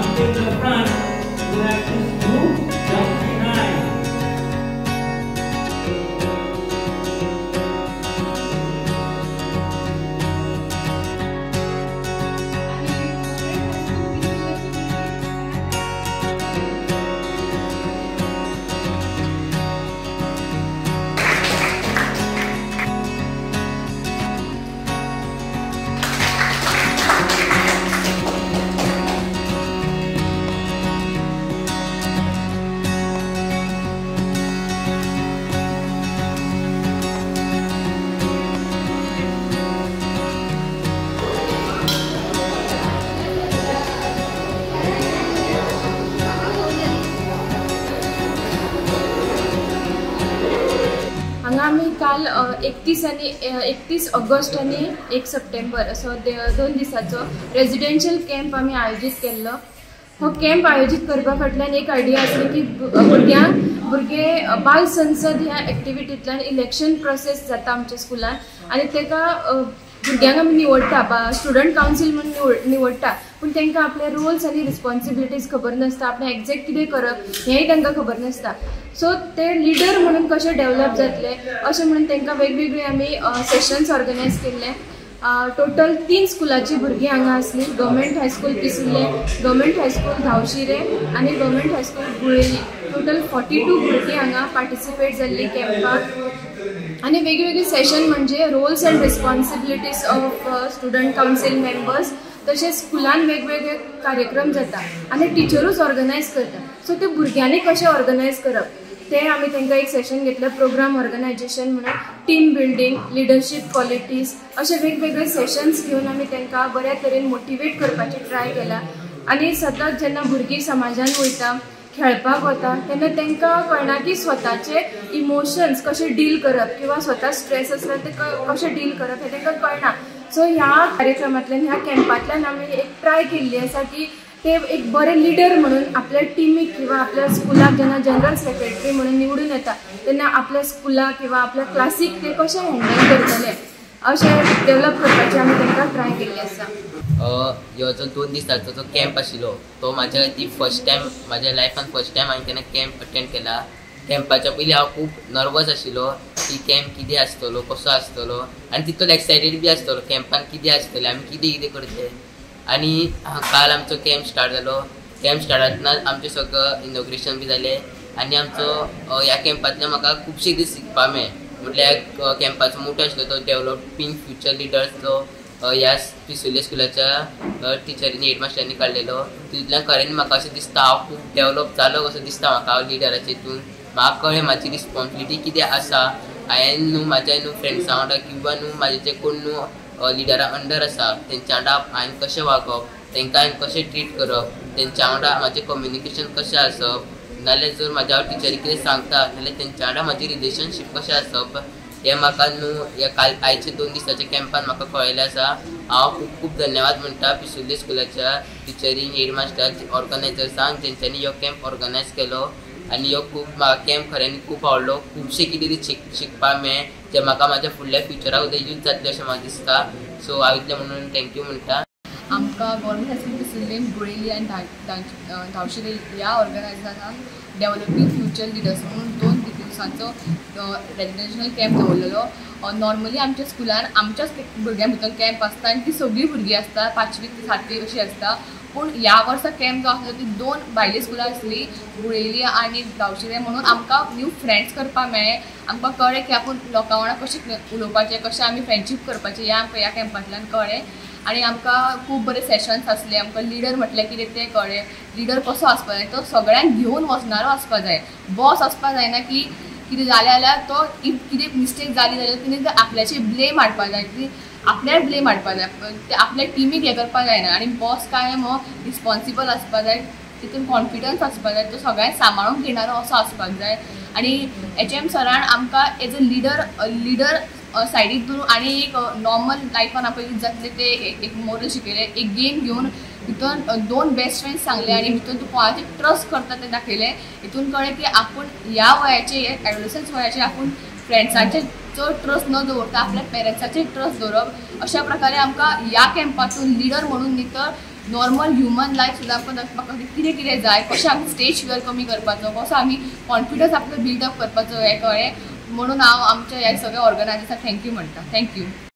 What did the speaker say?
come to the front to practice group jump behind. आम्ही काल 31 August आणि 1 September असो 2 दिसाचो रेजिडेंशियल कॅम्प आम्ही आयोजित केल्लो। हो कॅम्प आयोजित करपा फाटल्यान एक आयडिया आसली की भुरगे बाल संसद ह्या एक्टिविटींतल्यान इलेक्शन प्रोसेस जाता आमच्या स्कुलान आणि तेका भुरग्यांक आमी निवडटा स्टुडंट काउन्सिल म्हणून निवडटा पण तांकां आपले रोल्स आनी रिस्पॉन्सिबिलिटीज खबर नासता आपणें एक्झॅक्ट कितें करप हेंय तांकां खबर नासता। सो ते लिडर म्हणून कशें डेवलप जातले अशें म्हणून तांकां वेगवेगळे आमी सेशन्स ऑर्गनायज केल्ले। टोटल 3 स्कुलाची भुरगीं हांगा आसली, गव्हर्मेंट हायस्कूल पिसुल्ले, गव्हर्मेंट हायस्कूल धावशिरे आनी गव्हर्मेंट हायस्कूल गुळेली। टोटल 42 भुरगीं हांगा पार्टिसिपेट जाल्ली कॅम्पाक आनी वेगवेगळे सेशन म्हणजे roles and responsibilities of student council members तशेंच स्कुलान वेगवेगळे कार्यक्रम जाता आनी टिचरूच ऑर्गनायज करता। सो ते भुरग्यांनी कशें ऑर्गनायज करप ते आमी तांकां एक सेशन घेतलें, प्रोग्राम ऑर्गनायजेशन म्हणून टीम बिल्डिंग, लिडरशीप क्वॉलिटीज अशे वेगवेगळे सेशन्स घेवन आमी तांकां बऱ्या तरेन मोटिवेट करपाचें ट्राय केलां। आनी सतत जेन्ना भुरगीं समाजान वयता खेळपाक वता तेन्ना तांकां कळना की स्वताचे इमोशन्स कशे डील करप किंवा स्वता स्ट्रेस आसल्यार ते कशें डील करप हें तांकां कळना। सो ह्या कार्यक्रमांतल्यान ह्या कॅम्पांतल्यान आमी एक ट्राय केल्ली आसा की ते एक बरे लिडर म्हणून आपल्या टिमीक किंवा आपल्या स्कुलाक जेन्ना जनरल सेक्रेटरी म्हणून निवडून येता तेन्ना आपल्या स्कुलाक किंवा आपल्या क्लासीक ते कशें हँडल करतले अशें डेवलप करपाचें आमी तांकां ट्राय केल्लें आसा। ह्यो जो 2 दिसाचो जो कॅम्प आशिल्लो तो म्हाज्या ती फर्स्ट टायम म्हाज्या लायफान फर्स्ट टायम हांवें केन्ना कॅम्प अटेंड केला। कॅम्पाच्या पयलीं हांव खूब नर्वस आशिल्लो की कॅम्प कितें आसतलो कसो आसतलो आनी तितलो एक्सायटेड बी आसतलो कॅम्पान कितें आसतलें आमी कितें करतले। आनी काल आमचो कॅम्प स्टार्ट जालो। कॅम्प स्टार्ट जातना आमचें सगळं इनॉग्रेशन बी जालें आनी आमचो ह्या कॅम्पांतल्यान म्हाका खुबशे दीस शिकपाक मेळ्ळे। म्हटल्यार कॅम्पाचो मोटो आशिल्लो तो डेवलपिंग फ्युचर लिडर्स जो ह्या पिसुल्ले स्कुलाच्या टिचरींनी हेडमास्टरांनी काडलेलो तितूंतल्यान खरें म्हाका अशें दिसता हांव खूब डेवलप जालो कसो दिसता म्हाका हांव लिडराच्या हितून। म्हाका कळ्ळें म्हाजी रिस्पॉन्सिबिलिटी कितें आसा। हांवें न्हू म्हाज्या फ्रेंड्सां वांगडा किंवा म्हाजे जे कोण लिडरा अंडर आसा तेंच्या वांगडा हांवें कशें वागप, तांकां हांवें कशें ट्रीट करप, तेंच्या वांगडा म्हाजें कम्युनिकेशन कशें आसप नाल्यार जर म्हाज्या टिचरी कितें सांगता नाल्यार तेंच्या वांगडा म्हाजें रिलेशनशीप कशें आसप हें म्हाका ह्या आयच्या 2 दिसाच्या कॅम्पान म्हाका कळयलें आसा। हांव खूब खूब धन्यवाद म्हणटा पिसुल्ले स्कुलाच्या टिचरींक, हेडमास्टर, ऑर्गनायजर्सांक जेंच्यांनी ह्यो कॅम्प ऑर्गनायज केलो आनी ह्यो खूब म्हाका कॅम्प खऱ्यांनी खूब आवडलो। खुबशे कितें शिकपाक मेळ्ळें जें म्हाका म्हाज्या फुडल्या फ्युचराक सुद्दां यूज जातलें अशें म्हाका दिसता। सो हांव इतलें म्हणून थँक्यू म्हणटा। आमकां गव्हर्मेंट हायस्कूल पिसुल्ले, गुळेली आनी धावशिरे ह्या ऑर्गनायझेशनान डेवलपिंग फ्युचर लिडर्स म्हणून 2 दिसांचो रेजिडेंशियल कॅम्प दवरलेलो। नॉर्मली आमच्या स्कुलान आमच्याच भुरग्यां भितर कॅम्प आसता आनी ती सगळीं भुरगीं आसता 5वी ते 7वी अशी आसता। पूण ह्या वर्सा कॅम्प जो आसलो ती 2 भायली स्कुलां आसली, गुळेली आनी धावशिरे म्हणून आमकां न्यू फ्रेंड्स करपाक मेळ्ळे। आमकां कळ्ळें की आपूण लोकां वांगडा कशें उलोवपाचें, कशें आमी फ्रेंडशीप करपाचें हें आमकां ह्या कॅम्पांतल्यान कळ्ळें। आनी आमकां खूब बरे सेशन्स आसले। आमकां लिडर म्हटल्यार कितें तें कळ्ळें। लिडर कसो आसपाक जाय तो सगळ्यांक घेवन वचणारो आसपाक जाय। बॉस आसपाक जायना की कितें जालें जाल्यार तो कितें मिस्टेक जाली जाल्यार तिणें आपल्याची ब्लेम हाडपाक जाय, ती आपल्यार ब्लेम हाडपाक जाय, ते आपल्या टिमीक हें करपाक जायना। आनी बॉस काय रिस्पॉन्सिबल आसपाक जाय, तितून कॉन्फिडन्स आसपाक जाय, तो सगळ्यांक सांबाळून घेणारो असो आसपाक जाय। आनी HM सरान आमकां एज अ लिडर सायडीक धरून आनी एक नॉर्मल लायफान आपण यूज जातले ते एक मोरल शिकयले। एक गेम घेवन हितून 2 बेस्ट फ्रेंड्स सांगले आनी हितून तूं कोणाचेर ट्रस्ट करता तें दाखयलें। हितून कळ्ळें की आपूण ह्या वयाचे एडोलसन्स वयाचेर आपूण फ्रेंड्सांचेर चड ट्रस्ट न दवरता आपल्या पेरंट्साचेर ट्रस्ट दवरप। अशा प्रकारे आमकां ह्या कॅम्पातून लिडर म्हणून न्ही तर नॉर्मल ह्युमन लायफ सुद्दां म्हाका कितें कितें जाय, कशें आमी स्टेज फियर कमी करपाचो, कसो आमी कॉन्फिडन्स आपलो बिल्डअप करपाचो हें कळ्ळें. म्हणून हांव आमच्या ह्या सगळ्या ऑर्गनायजर्सांक थँक्यू म्हणटा. थँक्यू.